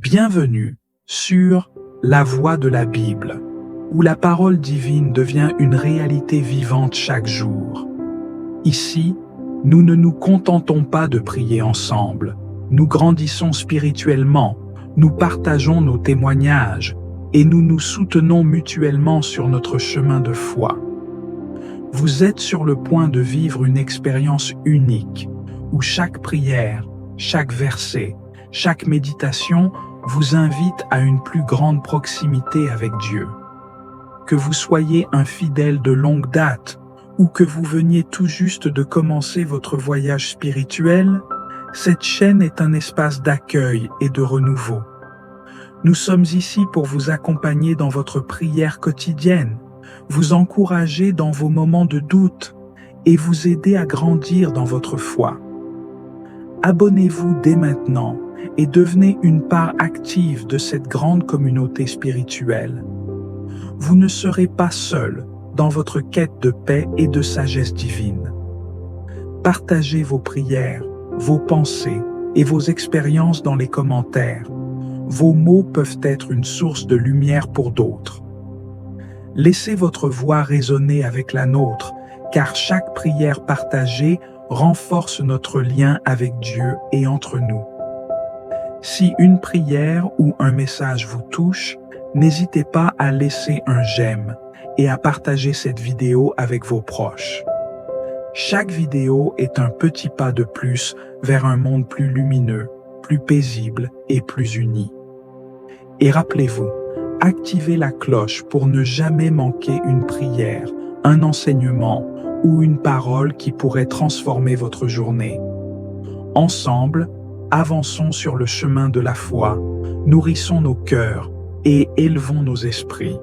Bienvenue sur La Voix de la Bible, où la parole divine devient une réalité vivante chaque jour. Ici, nous ne nous contentons pas de prier ensemble, nous grandissons spirituellement, nous partageons nos témoignages et nous nous soutenons mutuellement sur notre chemin de foi. Vous êtes sur le point de vivre une expérience unique, où chaque prière, chaque verset, chaque méditation vous invite à une plus grande proximité avec Dieu. Que vous soyez un fidèle de longue date ou que vous veniez tout juste de commencer votre voyage spirituel, cette chaîne est un espace d'accueil et de renouveau. Nous sommes ici pour vous accompagner dans votre prière quotidienne, vous encourager dans vos moments de doute et vous aider à grandir dans votre foi. Abonnez-vous dès maintenant et devenez une part active de cette grande communauté spirituelle. Vous ne serez pas seul dans votre quête de paix et de sagesse divine. Partagez vos prières, vos pensées et vos expériences dans les commentaires. Vos mots peuvent être une source de lumière pour d'autres. Laissez votre voix résonner avec la nôtre, car chaque prière partagée renforce notre lien avec Dieu et entre nous. Si une prière ou un message vous touche, n'hésitez pas à laisser un j'aime et à partager cette vidéo avec vos proches. Chaque vidéo est un petit pas de plus vers un monde plus lumineux, plus paisible et plus uni. Et rappelez-vous, activez la cloche pour ne jamais manquer une prière, un enseignement ou une parole qui pourrait transformer votre journée. Ensemble, avançons sur le chemin de la foi, nourrissons nos cœurs et élevons nos esprits.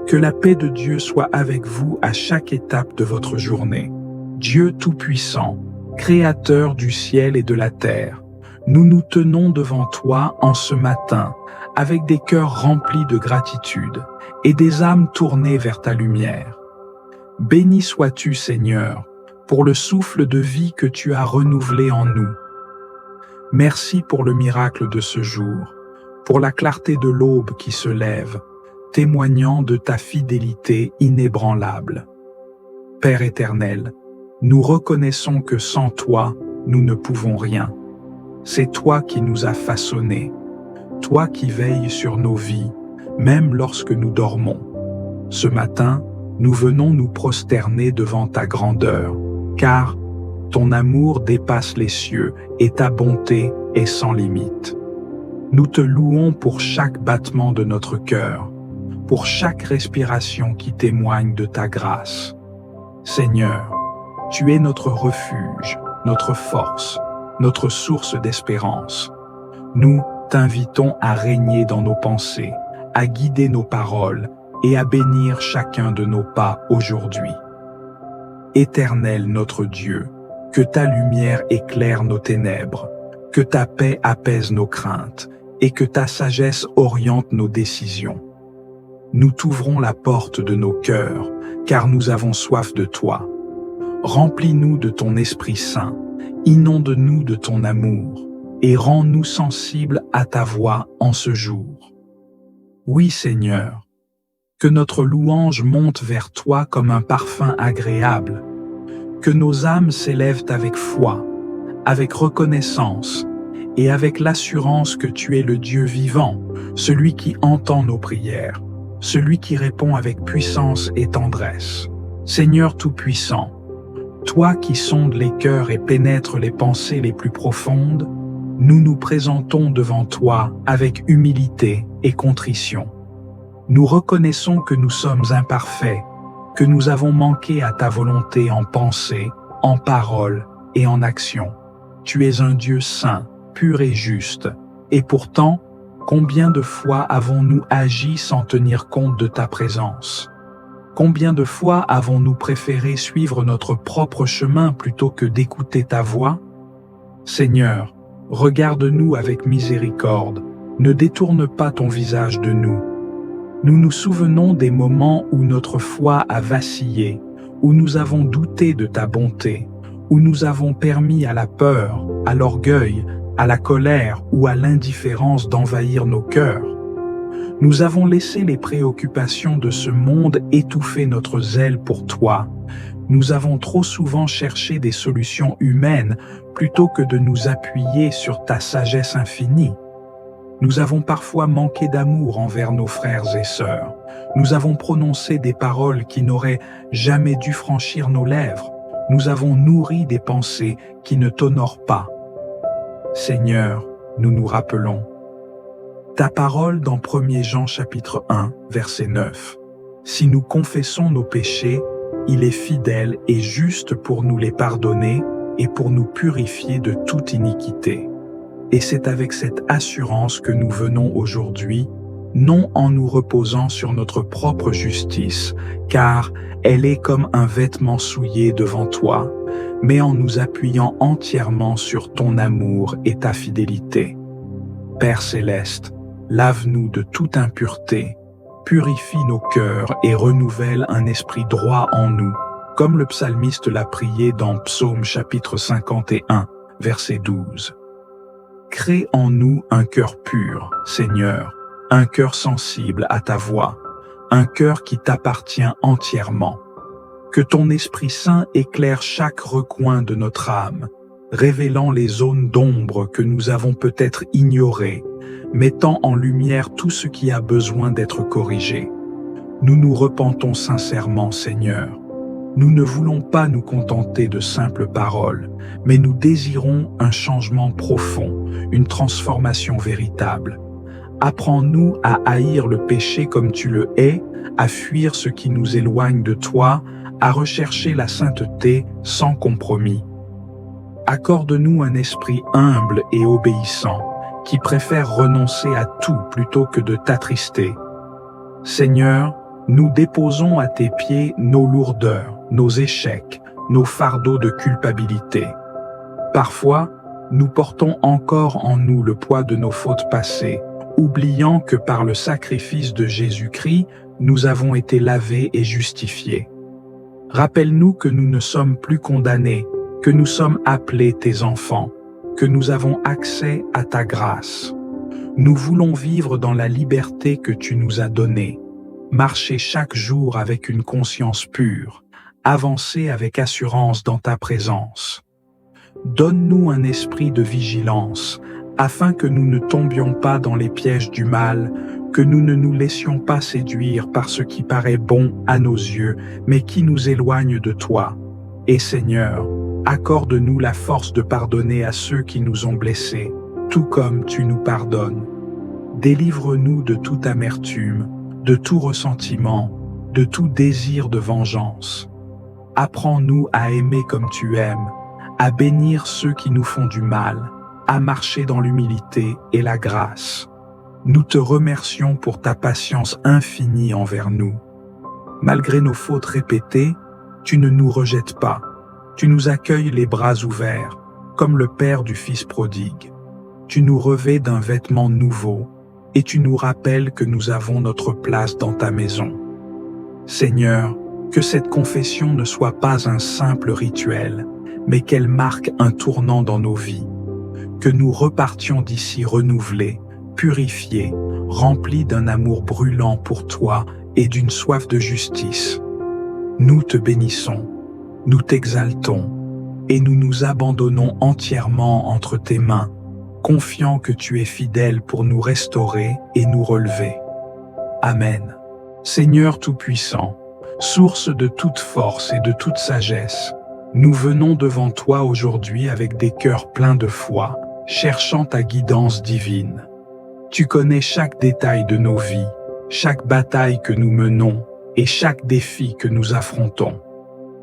Que la paix de Dieu soit avec vous à chaque étape de votre journée. Dieu Tout-Puissant, Créateur du ciel et de la terre, nous nous tenons devant toi en ce matin avec des cœurs remplis de gratitude et des âmes tournées vers ta lumière. Béni sois-tu, Seigneur, pour le souffle de vie que tu as renouvelé en nous. Merci pour le miracle de ce jour, pour la clarté de l'aube qui se lève, témoignant de ta fidélité inébranlable. Père éternel, nous reconnaissons que sans toi, nous ne pouvons rien. C'est toi qui nous as façonnés, toi qui veilles sur nos vies, même lorsque nous dormons. Ce matin, nous venons nous prosterner devant ta grandeur, car ton amour dépasse les cieux et ta bonté est sans limite. Nous te louons pour chaque battement de notre cœur, pour chaque respiration qui témoigne de ta grâce. Seigneur, tu es notre refuge, notre force, notre source d'espérance. Nous t'invitons à régner dans nos pensées, à guider nos paroles et à bénir chacun de nos pas aujourd'hui. Éternel notre Dieu, que ta lumière éclaire nos ténèbres, que ta paix apaise nos craintes et que ta sagesse oriente nos décisions. Nous t'ouvrons la porte de nos cœurs, car nous avons soif de toi. Remplis-nous de ton Esprit Saint, inonde-nous de ton amour et rends-nous sensibles à ta voix en ce jour. Oui, Seigneur, que notre louange monte vers toi comme un parfum agréable, que nos âmes s'élèvent avec foi, avec reconnaissance et avec l'assurance que tu es le Dieu vivant, celui qui entend nos prières, celui qui répond avec puissance et tendresse. Seigneur Tout-Puissant, toi qui sondes les cœurs et pénètres les pensées les plus profondes, nous nous présentons devant toi avec humilité et contrition. Nous reconnaissons que nous sommes imparfaits, que nous avons manqué à ta volonté en pensée, en parole et en action. Tu es un Dieu saint, pur et juste, et pourtant, combien de fois avons-nous agi sans tenir compte de ta présence? Combien de fois avons-nous préféré suivre notre propre chemin plutôt que d'écouter ta voix? Seigneur, regarde-nous avec miséricorde, ne détourne pas ton visage de nous. Nous nous souvenons des moments où notre foi a vacillé, où nous avons douté de ta bonté, où nous avons permis à la peur, à l'orgueil, à la colère ou à l'indifférence d'envahir nos cœurs. Nous avons laissé les préoccupations de ce monde étouffer notre zèle pour toi. Nous avons trop souvent cherché des solutions humaines plutôt que de nous appuyer sur ta sagesse infinie. Nous avons parfois manqué d'amour envers nos frères et sœurs. Nous avons prononcé des paroles qui n'auraient jamais dû franchir nos lèvres. Nous avons nourri des pensées qui ne t'honorent pas. Seigneur, nous nous rappelons ta parole dans 1 Jean chapitre 1, verset 9. Si nous confessons nos péchés, il est fidèle et juste pour nous les pardonner et pour nous purifier de toute iniquité. Et c'est avec cette assurance que nous venons aujourd'hui, non en nous reposant sur notre propre justice, car elle est comme un vêtement souillé devant toi, mais en nous appuyant entièrement sur ton amour et ta fidélité. Père céleste, lave-nous de toute impureté, purifie nos cœurs et renouvelle un esprit droit en nous, comme le psalmiste l'a prié dans Psaume chapitre 51, verset 12. Crée en nous un cœur pur, Seigneur, un cœur sensible à ta voix, un cœur qui t'appartient entièrement. Que ton Esprit Saint éclaire chaque recoin de notre âme, révélant les zones d'ombre que nous avons peut-être ignorées, mettant en lumière tout ce qui a besoin d'être corrigé. Nous nous repentons sincèrement, Seigneur. Nous ne voulons pas nous contenter de simples paroles, mais nous désirons un changement profond, une transformation véritable. Apprends-nous à haïr le péché comme tu le hais, à fuir ce qui nous éloigne de toi, à rechercher la sainteté sans compromis. Accorde-nous un esprit humble et obéissant, qui préfère renoncer à tout plutôt que de t'attrister. Seigneur, nous déposons à tes pieds nos lourdeurs, nos échecs, nos fardeaux de culpabilité. Parfois, nous portons encore en nous le poids de nos fautes passées, oubliant que par le sacrifice de Jésus-Christ, nous avons été lavés et justifiés. Rappelle-nous que nous ne sommes plus condamnés, que nous sommes appelés tes enfants, que nous avons accès à ta grâce. Nous voulons vivre dans la liberté que tu nous as donnée, marcher chaque jour avec une conscience pure, avancer avec assurance dans ta présence. Donne-nous un esprit de vigilance, afin que nous ne tombions pas dans les pièges du mal, que nous ne nous laissions pas séduire par ce qui paraît bon à nos yeux, mais qui nous éloigne de toi. Et Seigneur, accorde-nous la force de pardonner à ceux qui nous ont blessés, tout comme tu nous pardonnes. Délivre-nous de toute amertume, de tout ressentiment, de tout désir de vengeance. Apprends-nous à aimer comme tu aimes, à bénir ceux qui nous font du mal, à marcher dans l'humilité et la grâce. Nous te remercions pour ta patience infinie envers nous. Malgré nos fautes répétées, tu ne nous rejettes pas. Tu nous accueilles les bras ouverts, comme le Père du Fils prodigue. Tu nous revêts d'un vêtement nouveau, et tu nous rappelles que nous avons notre place dans ta maison. Seigneur, que cette confession ne soit pas un simple rituel, mais qu'elle marque un tournant dans nos vies. Que nous repartions d'ici renouvelés, purifiés, remplis d'un amour brûlant pour toi et d'une soif de justice. Nous te bénissons. Nous t'exaltons et nous nous abandonnons entièrement entre tes mains, confiants que tu es fidèle pour nous restaurer et nous relever. Amen. Seigneur Tout-Puissant, source de toute force et de toute sagesse, nous venons devant toi aujourd'hui avec des cœurs pleins de foi, cherchant ta guidance divine. Tu connais chaque détail de nos vies, chaque bataille que nous menons et chaque défi que nous affrontons.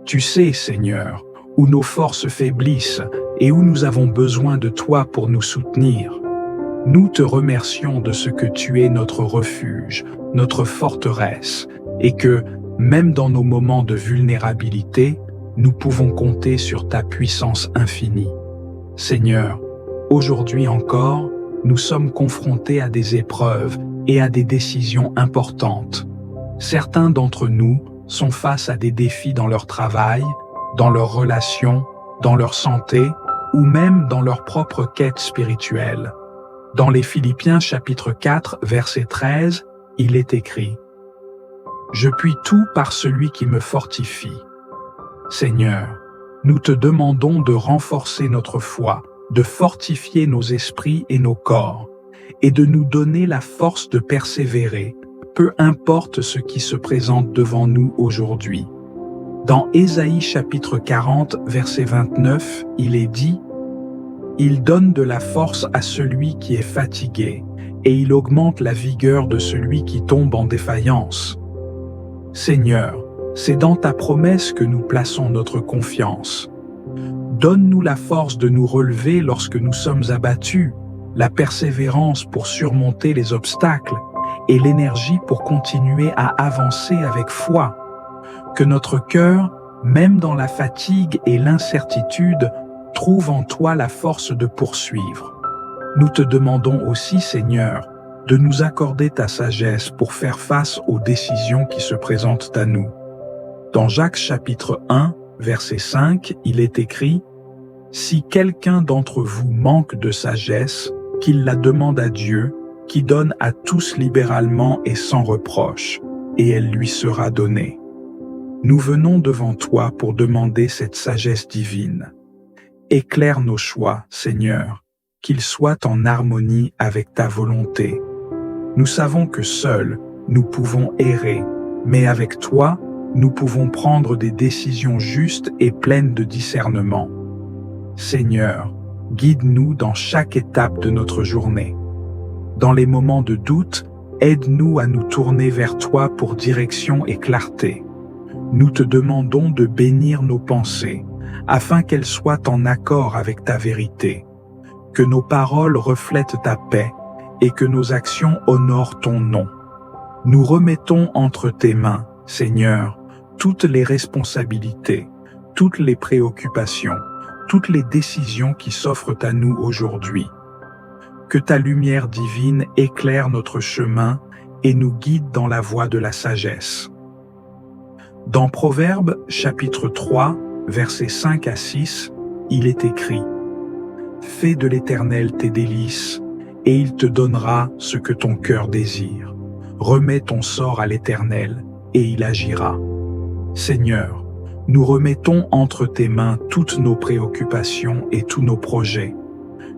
Tu sais, Seigneur, où nos forces faiblissent et où nous avons besoin de toi pour nous soutenir. Nous te remercions de ce que tu es notre refuge, notre forteresse, et que, même dans nos moments de vulnérabilité, nous pouvons compter sur ta puissance infinie. Seigneur, aujourd'hui encore, nous sommes confrontés à des épreuves et à des décisions importantes. Certains d'entre nous sont face à des défis dans leur travail, dans leurs relations, dans leur santé, ou même dans leur propre quête spirituelle. Dans les Philippiens chapitre 4, verset 13, il est écrit « Je puis tout par celui qui me fortifie ». Seigneur, nous te demandons de renforcer notre foi, de fortifier nos esprits et nos corps, et de nous donner la force de persévérer, peu importe ce qui se présente devant nous aujourd'hui. Dans Ésaïe chapitre 40, verset 29, il est dit « Il donne de la force à celui qui est fatigué, et il augmente la vigueur de celui qui tombe en défaillance. » Seigneur, c'est dans ta promesse que nous plaçons notre confiance. Donne-nous la force de nous relever lorsque nous sommes abattus, la persévérance pour surmonter les obstacles et l'énergie pour continuer à avancer avec foi. Que notre cœur, même dans la fatigue et l'incertitude, trouve en toi la force de poursuivre. Nous te demandons aussi, Seigneur, de nous accorder ta sagesse pour faire face aux décisions qui se présentent à nous. Dans Jacques chapitre 1, verset 5, il est écrit « Si quelqu'un d'entre vous manque de sagesse, qu'il la demande à Dieu, qui donne à tous libéralement et sans reproche, et elle lui sera donnée. » Nous venons devant toi pour demander cette sagesse divine. Éclaire nos choix, Seigneur, qu'ils soient en harmonie avec ta volonté. Nous savons que seuls, nous pouvons errer, mais avec toi, nous pouvons prendre des décisions justes et pleines de discernement. Seigneur, guide-nous dans chaque étape de notre journée. Dans les moments de doute, aide-nous à nous tourner vers toi pour direction et clarté. Nous te demandons de bénir nos pensées, afin qu'elles soient en accord avec ta vérité. Que nos paroles reflètent ta paix et que nos actions honorent ton nom. Nous remettons entre tes mains, Seigneur, toutes les responsabilités, toutes les préoccupations, toutes les décisions qui s'offrent à nous aujourd'hui. Que ta lumière divine éclaire notre chemin et nous guide dans la voie de la sagesse. Dans Proverbes chapitre 3, versets 5 à 6, il est écrit « Fais de l'Éternel tes délices, et il te donnera ce que ton cœur désire. Remets ton sort à l'Éternel, et il agira. » Seigneur, nous remettons entre tes mains toutes nos préoccupations et tous nos projets.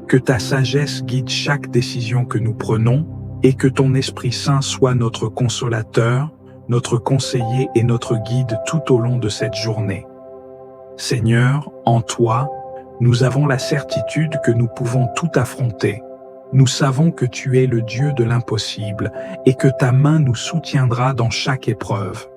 Que ta sagesse guide chaque décision que nous prenons, et que ton Esprit Saint soit notre consolateur, notre conseiller et notre guide tout au long de cette journée. Seigneur, en toi, nous avons la certitude que nous pouvons tout affronter. Nous savons que tu es le Dieu de l'impossible et que ta main nous soutiendra dans chaque épreuve.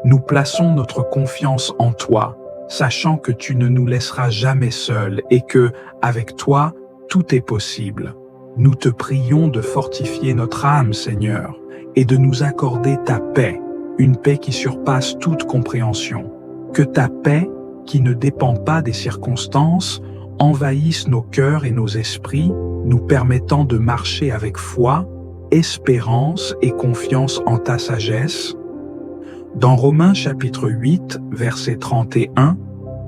Nous plaçons notre confiance en toi, sachant que tu ne nous laisseras jamais seuls et que, avec toi, tout est possible. Nous te prions de fortifier notre âme, Seigneur, et de nous accorder ta paix, une paix qui surpasse toute compréhension. Que ta paix, qui ne dépend pas des circonstances, envahisse nos cœurs et nos esprits, nous permettant de marcher avec foi, espérance et confiance en ta sagesse. Dans Romains chapitre 8, verset 31,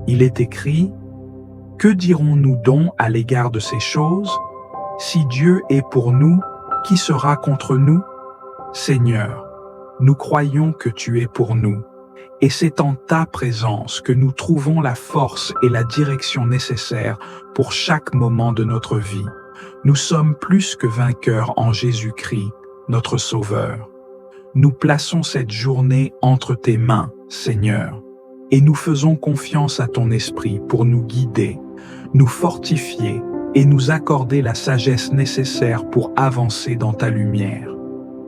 il est écrit « Que dirons-nous donc à l'égard de ces choses? Si Dieu est pour nous, qui sera contre nous? Seigneur, nous croyons que tu es pour nous, et c'est en ta présence que nous trouvons la force et la direction nécessaires pour chaque moment de notre vie. Nous sommes plus que vainqueurs en Jésus-Christ, notre Sauveur. Nous plaçons cette journée entre tes mains, Seigneur, et nous faisons confiance à ton Esprit pour nous guider, nous fortifier et nous accorder la sagesse nécessaire pour avancer dans ta lumière.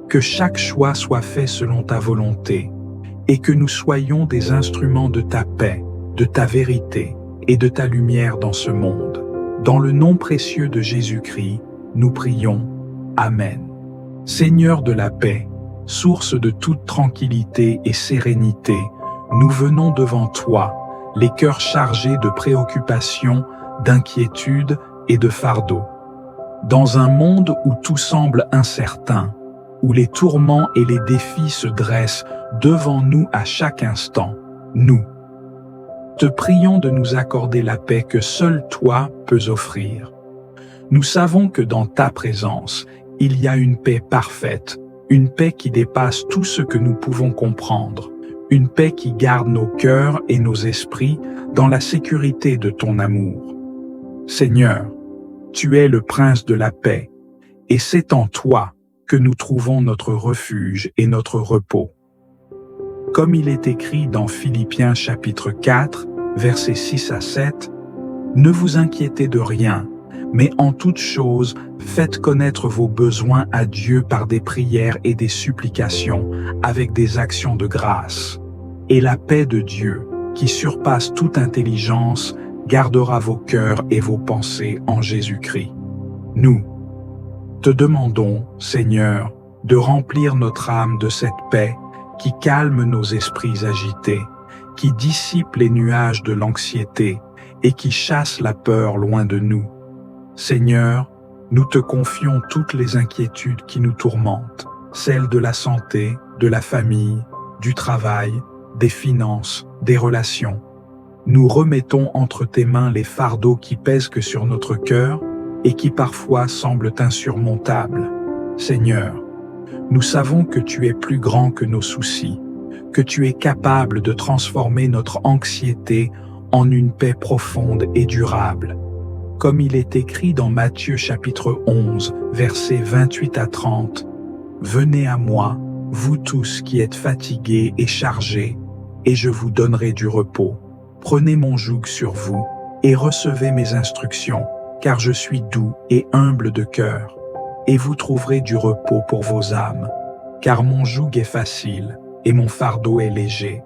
Que chaque choix soit fait selon ta volonté, et que nous soyons des instruments de ta paix, de ta vérité et de ta lumière dans ce monde. Dans le nom précieux de Jésus-Christ, nous prions. Amen. Seigneur de la paix, source de toute tranquillité et sérénité, nous venons devant toi, les cœurs chargés de préoccupations, d'inquiétudes et de fardeaux. Dans un monde où tout semble incertain, où les tourments et les défis se dressent devant nous à chaque instant, nous, te prions de nous accorder la paix que seul toi peux offrir. Nous savons que dans ta présence, il y a une paix parfaite, une paix qui dépasse tout ce que nous pouvons comprendre, une paix qui garde nos cœurs et nos esprits dans la sécurité de ton amour. Seigneur, tu es le prince de la paix, et c'est en toi que nous trouvons notre refuge et notre repos. Comme il est écrit dans Philippiens chapitre 4, versets 6 à 7, « Ne vous inquiétez de rien, mais en toute chose, faites connaître vos besoins à Dieu par des prières et des supplications, avec des actions de grâce. Et la paix de Dieu, qui surpasse toute intelligence, gardera vos cœurs et vos pensées en Jésus-Christ. » Nous te demandons, Seigneur, de remplir notre âme de cette paix qui calme nos esprits agités, qui dissipe les nuages de l'anxiété et qui chasse la peur loin de nous. Seigneur, nous te confions toutes les inquiétudes qui nous tourmentent, celles de la santé, de la famille, du travail, des finances, des relations. Nous remettons entre tes mains les fardeaux qui pèsent que sur notre cœur et qui parfois semblent insurmontables. Seigneur, nous savons que tu es plus grand que nos soucis, que tu es capable de transformer notre anxiété en une paix profonde et durable. Comme il est écrit dans Matthieu chapitre 11, versets 28 à 30, « Venez à moi, vous tous qui êtes fatigués et chargés, et je vous donnerai du repos. Prenez mon joug sur vous et recevez mes instructions, car je suis doux et humble de cœur, et vous trouverez du repos pour vos âmes, car mon joug est facile et mon fardeau est léger.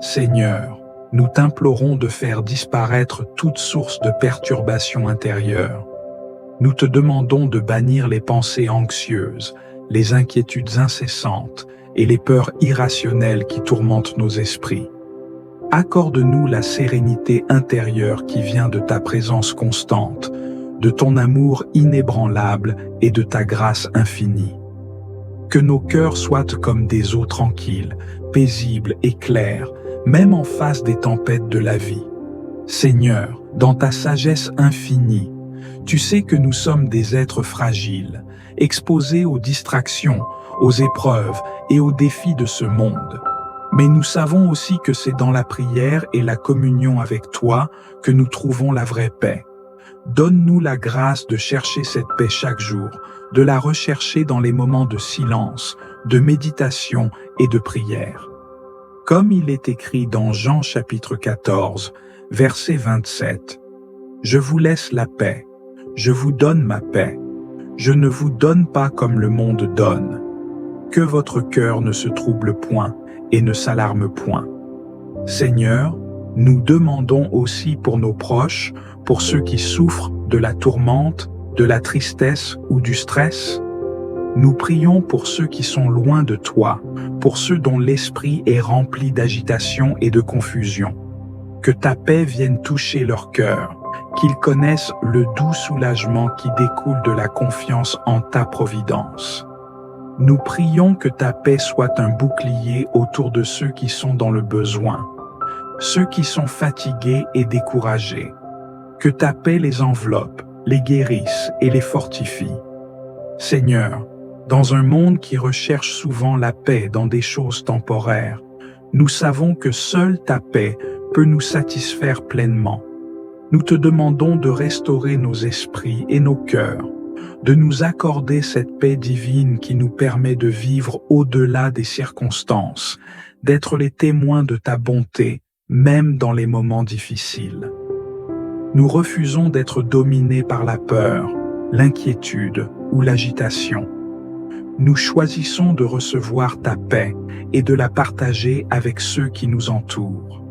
Seigneur, nous t'implorons de faire disparaître toute source de perturbation intérieure. Nous te demandons de bannir les pensées anxieuses, les inquiétudes incessantes et les peurs irrationnelles qui tourmentent nos esprits. Accorde-nous la sérénité intérieure qui vient de ta présence constante, de ton amour inébranlable et de ta grâce infinie. Que nos cœurs soient comme des eaux tranquilles, paisibles et claires, même en face des tempêtes de la vie. Seigneur, dans ta sagesse infinie, tu sais que nous sommes des êtres fragiles, exposés aux distractions, aux épreuves et aux défis de ce monde. Mais nous savons aussi que c'est dans la prière et la communion avec toi que nous trouvons la vraie paix. Donne-nous la grâce de chercher cette paix chaque jour, de la rechercher dans les moments de silence, de méditation et de prière. Comme il est écrit dans Jean chapitre 14, verset 27, « Je vous laisse la paix, je vous donne ma paix, je ne vous donne pas comme le monde donne. Que votre cœur ne se trouble point et ne s'alarme point. » Seigneur, nous demandons aussi pour nos proches, pour ceux qui souffrent de la tourmente, de la tristesse ou du stress. Nous prions pour ceux qui sont loin de toi, pour ceux dont l'esprit est rempli d'agitation et de confusion. Que ta paix vienne toucher leur cœur, qu'ils connaissent le doux soulagement qui découle de la confiance en ta providence. Nous prions que ta paix soit un bouclier autour de ceux qui sont dans le besoin, ceux qui sont fatigués et découragés. Que ta paix les enveloppe, les guérisse et les fortifie. Seigneur, dans un monde qui recherche souvent la paix dans des choses temporaires, nous savons que seule ta paix peut nous satisfaire pleinement. Nous te demandons de restaurer nos esprits et nos cœurs, de nous accorder cette paix divine qui nous permet de vivre au-delà des circonstances, d'être les témoins de ta bonté, même dans les moments difficiles. Nous refusons d'être dominés par la peur, l'inquiétude ou l'agitation. Nous choisissons de recevoir ta paix et de la partager avec ceux qui nous entourent.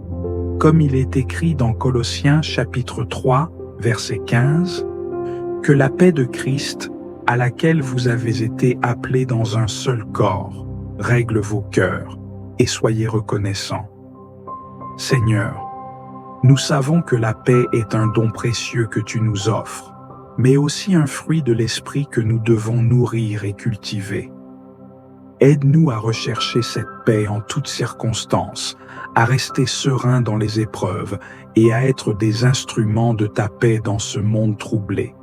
Comme il est écrit dans Colossiens chapitre 3, verset 15, « Que la paix de Christ, à laquelle vous avez été appelés dans un seul corps, règle vos cœurs et soyez reconnaissants. » Seigneur, nous savons que la paix est un don précieux que tu nous offres, mais aussi un fruit de l'esprit que nous devons nourrir et cultiver. Aide-nous à rechercher cette paix en toutes circonstances, à rester sereins dans les épreuves et à être des instruments de ta paix dans ce monde troublé.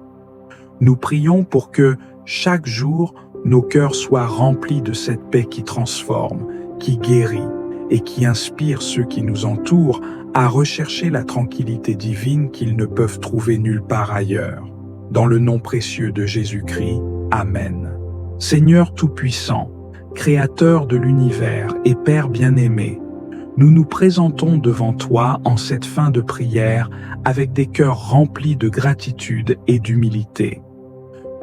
Nous prions pour que, chaque jour, nos cœurs soient remplis de cette paix qui transforme, qui guérit et qui inspire ceux qui nous entourent à rechercher la tranquillité divine qu'ils ne peuvent trouver nulle part ailleurs. Dans le nom précieux de Jésus-Christ, Amen. Seigneur Tout-Puissant, Créateur de l'univers et Père bien-aimé, nous nous présentons devant toi en cette fin de prière avec des cœurs remplis de gratitude et d'humilité.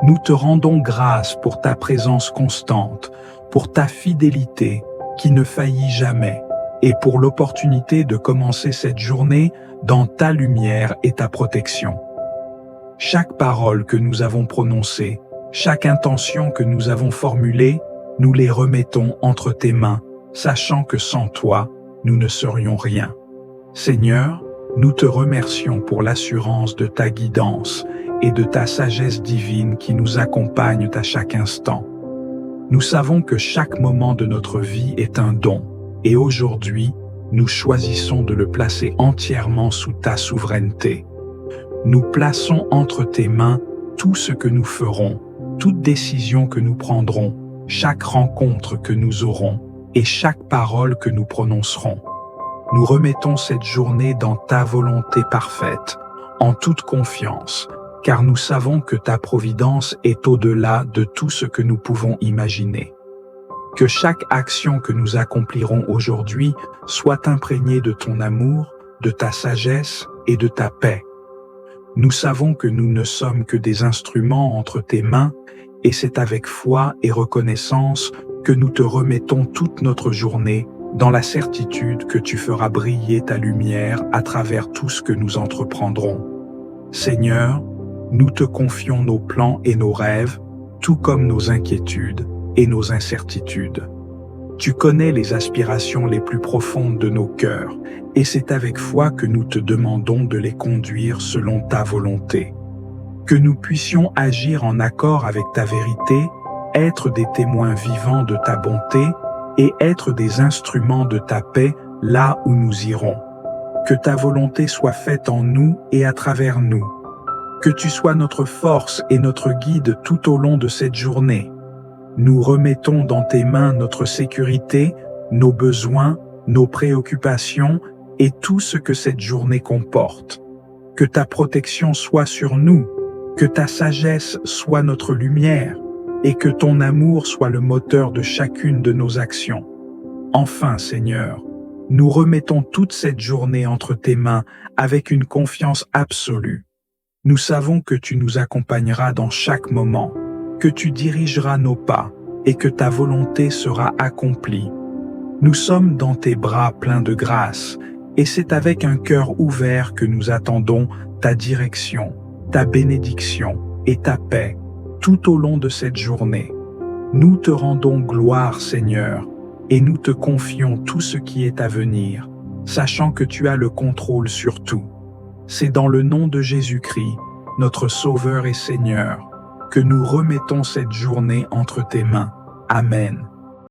Nous te rendons grâce pour ta présence constante, pour ta fidélité qui ne faillit jamais, et pour l'opportunité de commencer cette journée dans ta lumière et ta protection. Chaque parole que nous avons prononcée, chaque intention que nous avons formulée, nous les remettons entre tes mains, sachant que sans toi, nous ne serions rien. Seigneur, nous te remercions pour l'assurance de ta guidance et de ta sagesse divine qui nous accompagnent à chaque instant. Nous savons que chaque moment de notre vie est un don, et aujourd'hui, nous choisissons de le placer entièrement sous ta souveraineté. Nous plaçons entre tes mains tout ce que nous ferons, toute décision que nous prendrons, chaque rencontre que nous aurons et chaque parole que nous prononcerons. Nous remettons cette journée dans ta volonté parfaite, en toute confiance, car nous savons que ta providence est au-delà de tout ce que nous pouvons imaginer. Que chaque action que nous accomplirons aujourd'hui soit imprégnée de ton amour, de ta sagesse et de ta paix. Nous savons que nous ne sommes que des instruments entre tes mains, et c'est avec foi et reconnaissance que nous te remettons toute notre journée dans la certitude que tu feras briller ta lumière à travers tout ce que nous entreprendrons. Seigneur, nous te confions nos plans et nos rêves, tout comme nos inquiétudes et nos incertitudes. Tu connais les aspirations les plus profondes de nos cœurs, et c'est avec foi que nous te demandons de les conduire selon ta volonté. Que nous puissions agir en accord avec ta vérité, être des témoins vivants de ta bonté et être des instruments de ta paix là où nous irons. Que ta volonté soit faite en nous et à travers nous. Que tu sois notre force et notre guide tout au long de cette journée. Nous remettons dans tes mains notre sécurité, nos besoins, nos préoccupations et tout ce que cette journée comporte. Que ta protection soit sur nous, que ta sagesse soit notre lumière et que ton amour soit le moteur de chacune de nos actions. Enfin, Seigneur, nous remettons toute cette journée entre tes mains avec une confiance absolue. Nous savons que tu nous accompagneras dans chaque moment, que tu dirigeras nos pas et que ta volonté sera accomplie. Nous sommes dans tes bras pleins de grâce et c'est avec un cœur ouvert que nous attendons ta direction, ta bénédiction et ta paix tout au long de cette journée. Nous te rendons gloire, Seigneur, et nous te confions tout ce qui est à venir, sachant que tu as le contrôle sur tout. C'est dans le nom de Jésus-Christ, notre Sauveur et Seigneur, que nous remettons cette journée entre tes mains. Amen.